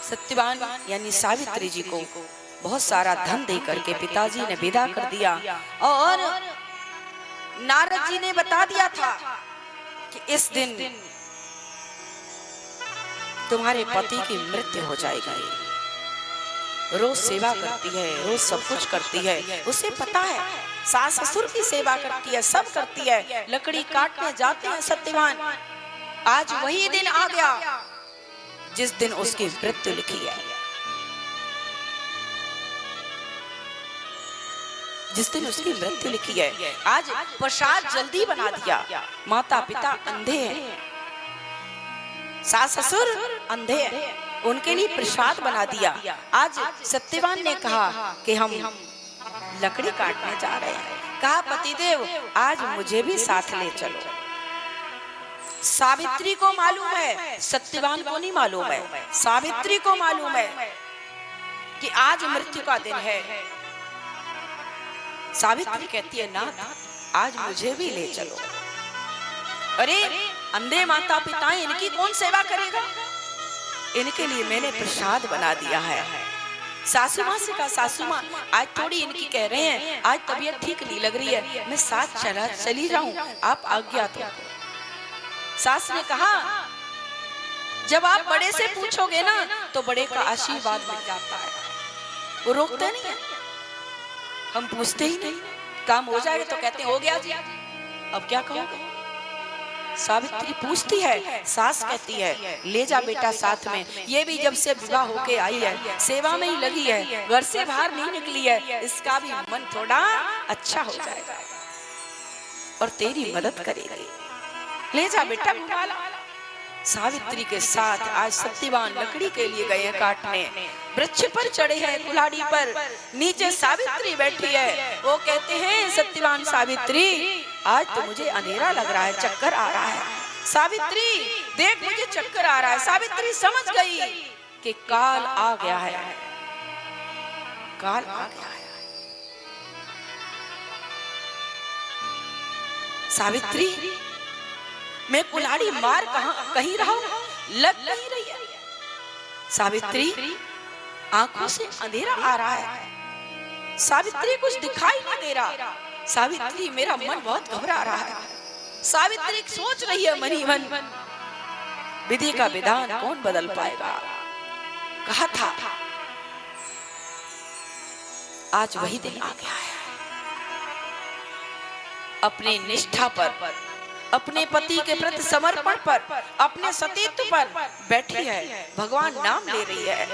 सत्यवान यानी सावित्री जी को बहुत सारा धन दे करके पिताजी ने विदा कर दिया और नारद जी ने बता दिया था कि इस दिन तुम्हारे पति की मृत्यु हो जाएगी। रोज सेवा करती है, रोज सब कुछ करती है, उसे पता है, सास ससुर की सेवा करती है, सब करती है, लकड़ी काटने जाते हैं सत्यवान। आज वही दिन आ गया जिस दिन उसकी मृत्यु लिखी है, जिस दिन उसकी मृत्यु लिखी है। आज प्रसाद जल्दी बना दिया, माता पिता अंधे हैं, सास ससुर अंधे हैं, उनके लिए प्रसाद बना दिया। आज सत्यवान ने कहा कि हम लकड़ी काटने जा रहे हैं। कहा पतिदेव आज मुझे भी साथ ले चलो। सावित्री को मालूम है, सत्यवान को नहीं मालूम है, सावित्री को मालूम है कि आज मृत्यु का दिन है। सावित्री कहती है ना आज मुझे भी ले चलो। अरे अंधे माता पिता इनकी कौन सेवा करेगा, इनके लिए मैंने प्रसाद बना दिया है। सासू माँ से कहा सासू माँ आज थोड़ी इनकी कह रहे हैं आज तबीयत ठीक नहीं लग रही है, मैं साथ चली जाऊं, आप आज्ञा तो। सास ने कहा जब आप बड़े से पूछोगे ना तो बड़े का आशीर्वाद मिल जाता है, वो रोकते नहीं है, हम पूछते ही नहीं, काम हो जाएगा तो कहते हो गया जी, अब क्या कहोगे। सावित्री पूछती है, सास कहती है ले जा बेटा साथ में, ये भी जब से विवाह होके आई है सेवा में ही लगी है, घर से बाहर नहीं निकली है, इसका भी मन थोड़ा अच्छा हो जाएगा और तेरी मदद करेगी, ले जा बेटा घुमा ला। सावित्री के साथ आज सत्यवान लकड़ी के लिए गए काटने, वृक्ष पर चढ़े हैं कुल्हाड़ी पर, नीचे सावित्री बैठी है। वो कहते हैं सत्यवान सावित्री आज तो मुझे अंधेरा लग रहा है, चक्कर आ रहा है, सावित्री देख मुझे चक्कर आ रहा है। सावित्री समझ गई कि काल आ गया है, काल आ गया है। सावित्री मैं कुल्हाड़ी मार कहीं रहा हूं, लग नहीं रही है। सावित्री आंखों से अंधेरा आ रहा है, सावित्री कुछ दिखाई नहीं दे रहा, सावित्री मेरा मन बहुत घबरा रहा है। सावित्री सोच रही है मनी मन विधि का विधान कौन बदल पाएगा। कहा था आज वही दिन आ गया है, अपनी निष्ठा पर, अपने पति के प्रति समर्पण पर, अपने सतीत्व पर बैठी है, भगवान नाम ले रही है।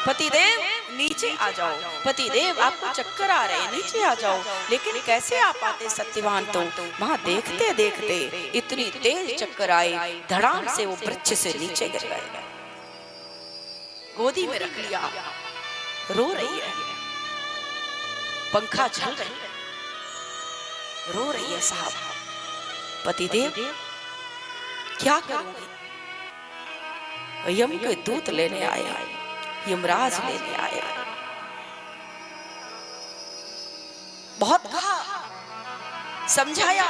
पतिदेव नीचे आ जाओ, पतिदेव आपको चक्कर आ रहे हैं नीचे आ जाओ। लेकिन कैसे आ पाते सत्यवान, तो वहां देखते देखते इतनी तेज चक्कर आए, धड़ाम से वो वृक्ष से नीचे गिर गए, गोदी में रख लिया, रो रही है, पंखा झल रही है, रो रही है। साहब पतिदेव क्या करूंगी, यम के दूत लेने आया, यमराज लेने आया। बहुत कहा, समझाया,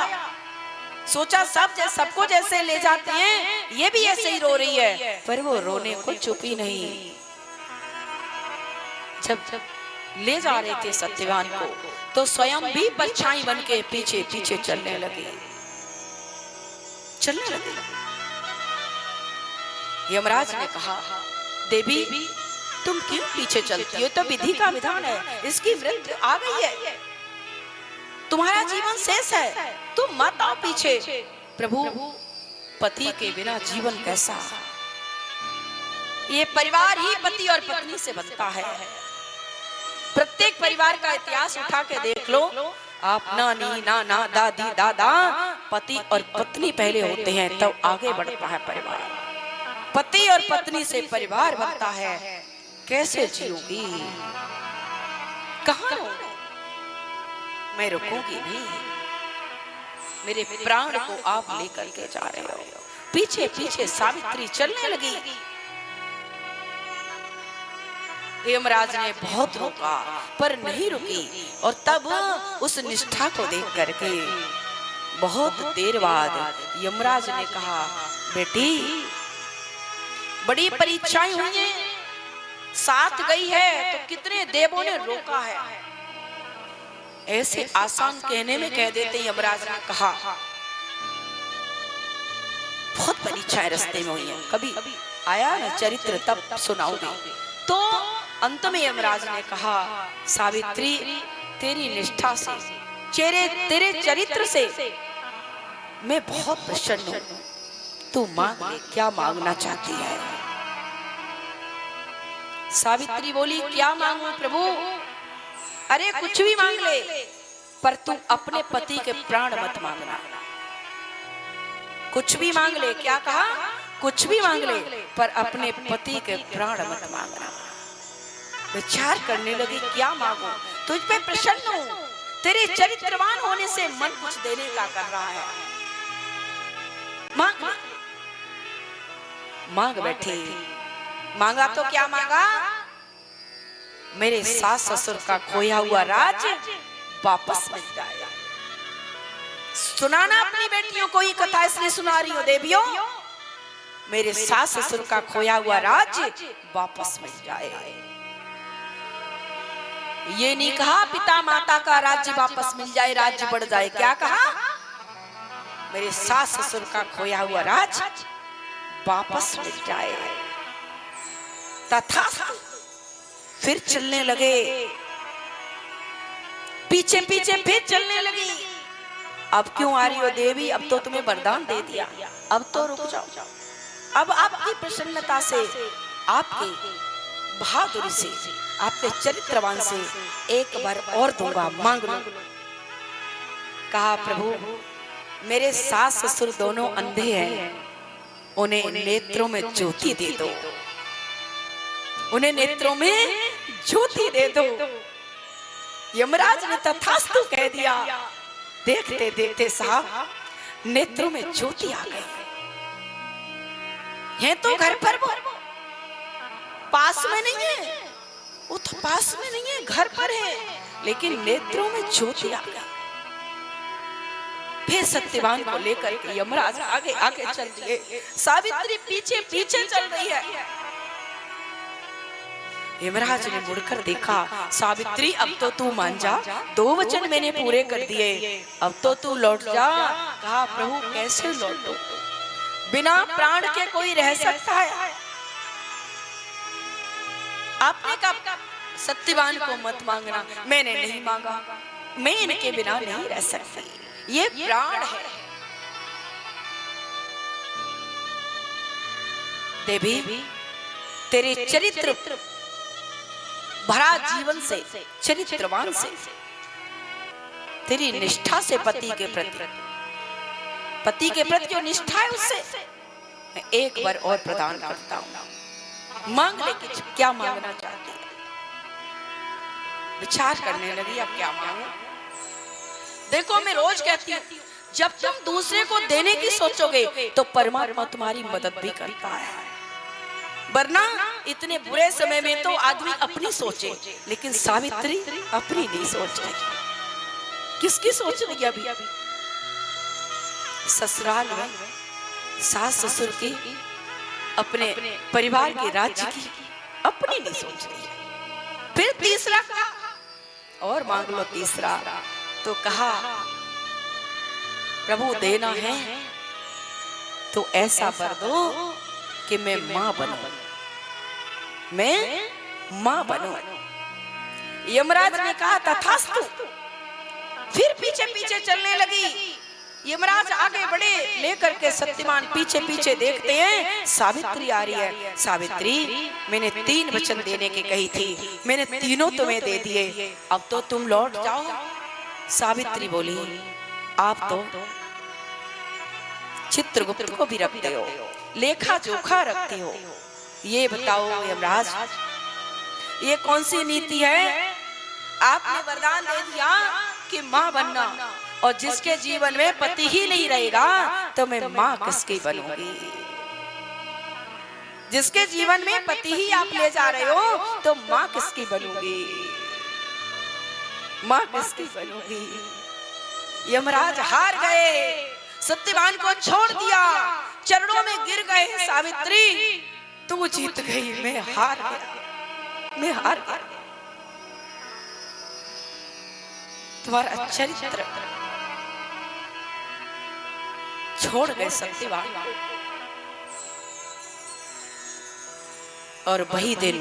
सोचा सबको जैसे ले जाते हैं ये भी ऐसे ही रो रही है, पर वो रोने को चुप ही नहीं। जब ले जा रहे थे सत्यवान को तो स्वयं भी परछाई बन के पीछे पीछे चलने लगे। यमराज ने कहा देवी तुम क्यों पीछे चलती हो, तो विधि का विधान है, इसकी मृत्यु आ गई है, तुम्हारा जीवन शेष है, तुम मत आओ पीछे। प्रभु पति के बिना जीवन कैसा, ये परिवार ही पति और पत्नी से बनता है। प्रत्येक परिवार का इतिहास उठा के देख लो, आप नानी नाना दादी दादा पति और पत्नी पहले होते हैं तब आगे बढ़ता है परिवार, पति और पत्नी से परिवार बनता है। कैसे जियोगी, कहाँ रहूंगी, मैं रुकूंगी नहीं, मेरे प्राण को आप लेकर के जा रहे हो। पीछे पीछे सावित्री चलने लगी। यमराज ने बहुत रोका पर नहीं रुकी, और तब उस निष्ठा को देख करके बहुत देर बाद यमराज ने कहा बेटी बड़ी परीक्षाएं हुई हैं, साथ गई है तो कितने देवों ने रोका है। ऐसे आसान कहने में कह देते यमराज ने कहा बहुत परीक्षाएं रास्ते में हुई हैं, कभी आया न चरित्र तब सुनाऊंगी। तो अंत में यमराज ने कहा सावित्री तेरी निष्ठा से, तेरे चरित्र से मैं बहुत प्रसन्न हूं। तू मांग ले, क्या मांगना चाहती है? सावित्री बोली क्या मांगू प्रभु? अरे कुछ भी मांग ले, पर तू अपने पति के प्राण मत मांगना। कुछ भी मांग ले, क्या कहा? कुछ भी मांग ले, पर अपने पति के प्राण मत मांगना। विचार करने लगी क्या मांगू? तुझ पे प्रसन्न हूं, तेरे चरित्रवान होने से मन कुछ देने का कर रहा है। मांग मांग बैठी। मांगा तो क्या मांगा? मेरे सास ससुर का खोया हुआ राज वापस मिल जाए। सुनाना अपनी बेटियों को ये कथा इसलिए सुना रही हो देवियों, मेरे सास ससुर का खोया हुआ राज वापस मिल जाए। ये नहीं कहा पिता माता का राज्य वापस मिल जाए, राज्य बढ़ जाए। क्या कहा? मेरे सास ससुर का खोया हुआ राज वापस मिल जाए। तथास्तु। फिर चलने लगे, पीछे पीछे फिर चलने लगी। अब क्यों आ रही हो देवी? अब तो तुम्हें वरदान दे दिया, अब तो रुक जाओ। अब आपकी प्रसन्नता से, आपकी बहादुरी से, आपके चरित्रवान से एक बार और दूंगा, मांग लो। कहा प्रभु मेरे सास ससुर दोनों अंधे हैं, उन्हें नेत्रों में ज्योति दे दो, उन्हें नेत्रों में ज्योति दे दो। यमराज ने तथास्तु कह दिया। देखते देखते साहब नेत्रों में ज्योति आ गई। है तो घर पर वो पास में नहीं है, वो तो पास में नहीं है, घर पर है, लेकिन नेत्रों में ज्योति आ गई। फिर सत्यवान को लेकर के यमराज आगे आगे चल दिए, सावित्री पीछे पीछे चल रही है। यमराज ने मुड़कर देखा, सावित्री अब तो तू मान जा, 2 वचन मैंने पूरे कर दिए, अब तो तू लौट जा। कहा प्रभु कैसे लौटूं? बिना प्राण के कोई रह सकता है? आपने कहा सत्यवान को मत मांगना, मैंने नहीं मांगा, मैं इनके बिना नहीं रह सकती, ये प्राण है। देवी तेरे चरित्र भरा जीवन से, चरित्रवान से, तेरी निष्ठा से पति के प्रति जो निष्ठा है उससे मैं एक बार और प्रदान करता हूं। मांग ले कि क्या मांगना चाहती है। विचार करने लगी अब क्या मांगू। देखो मैं रोज कहती हूँ जब तुम दूसरे को देने की सोचोगे तो परमात्मा तुम्हारी मदद भी करता है, वरना इतने बुरे समय में तो आदमी अपनी सोचे, लेकिन सावित्री अपनी नहीं सोच रही। किसकी सोच रही अभी? ससुराल में सास ससुर की, अपने परिवार के राज्य की अपनी नहीं सोच रही। फिर तीसरा कहा और मांग लो। तीसरा तो कहा प्रभु देना है तो ऐसा वर दो कि मैं मां बनूं, मैं मां बनूं। यमराज ने कहा तथास्तु। फिर पीछे पीछे चलने लगी। यमराज आगे बढ़े, लेकर के सत्यवान पीछे पीछे देखते हैं सावित्री आ रही है। सावित्री मैंने 3 वचन देने की कही थी, मैंने तीनों तुम्हें दे दिए, अब तो तुम लौट जाओ। सावित्री बोली आप तो चित्रगुप्त को भी रखते हो, लेखा जोखा रखते हो, ये बताओ यमराज ये कौन सी नीति है? आपने वरदान दे दिया कि मां बनना, और जिसके जीवन में पति ही नहीं रहेगा तो मैं मां किसकी बनूंगी? जिसके जीवन में पति ही आप ले जा रहे हो तो मां किसकी बनूंगी? मां किसकी बनूंगी? यमराज हार गए, सत्यवान को छोड़ दिया, चरणों में गिर गए। सावित्री तू जीत गई, मैं हार गया, मैं हार गया। तुम्हारा चरित्र छोड़ गए सत्यवान। और वही दिन,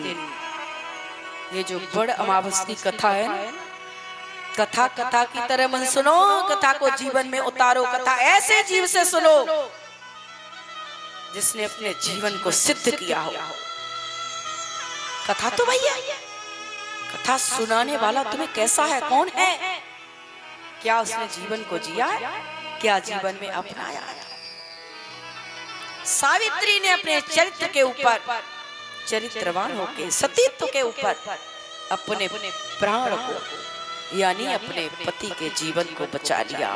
ये जो बड़ अमावस की कथा है, कथा कथा की तरह मन सुनो, कथा को जीवन में उतारो। कथा ऐसे जीव से सुनो जिसने अपने जीवन को सिद्ध किया हो। कथा तो भैया, कथा सुनाने वाला तुम्हें कैसा है, कौन है? क्या उसने जीवन को जिया है? क्या जीवन में अपनाया है? सावित्री ने अपने चरित्र के ऊपर, चरित्रवान होकर सतीत्व के ऊपर अपने प्राण को, यानी अपने पति के जीवन को बचा लिया।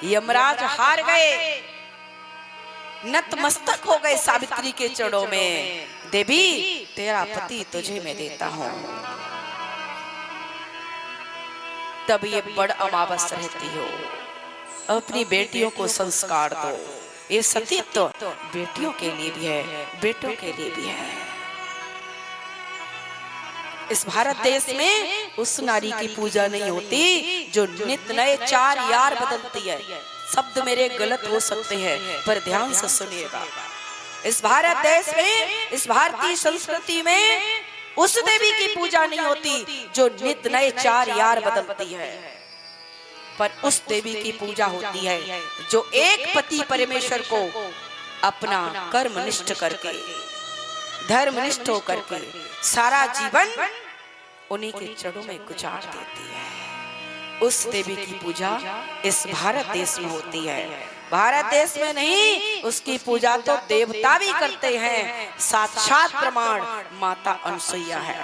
यमराज हार गए, नतमस्तक हो गए सावित्री के चरणों में। देवी, तेरा पति तुझे मैं देता हूं। तब ये बड़ अमावस रहती हो, अपनी बेटियों को संस्कार दो। ये सतीत्व बेटियों के लिए भी है, बेटों के लिए भी है। इस भारत देश में उस नारी की पूजा नहीं होती जो नित नए चार यार बदलती है। शब्द मेरे गलत हो सकते हैं, पर ध्यान से सुनिएगा। इस भारत देश में, इस भारतीय संस्कृति में उस देवी की पूजा नहीं होती जो नित नए चार यार बदलती है, पर उस देवी की पूजा होती है जो एक पति परमेश्वर को अपना कर्मनिष्ठ करके, धर्मनिष्ठ होकर के सारा जीवन उन्हीं के चरणों में गुजार देती है। उस देवी की पूजा इस भारत देश में होती है। भारत देश में नहीं, उसकी पूजा तो देवता भी करते हैं। साक्षात प्रमाण माता अनसुईया है।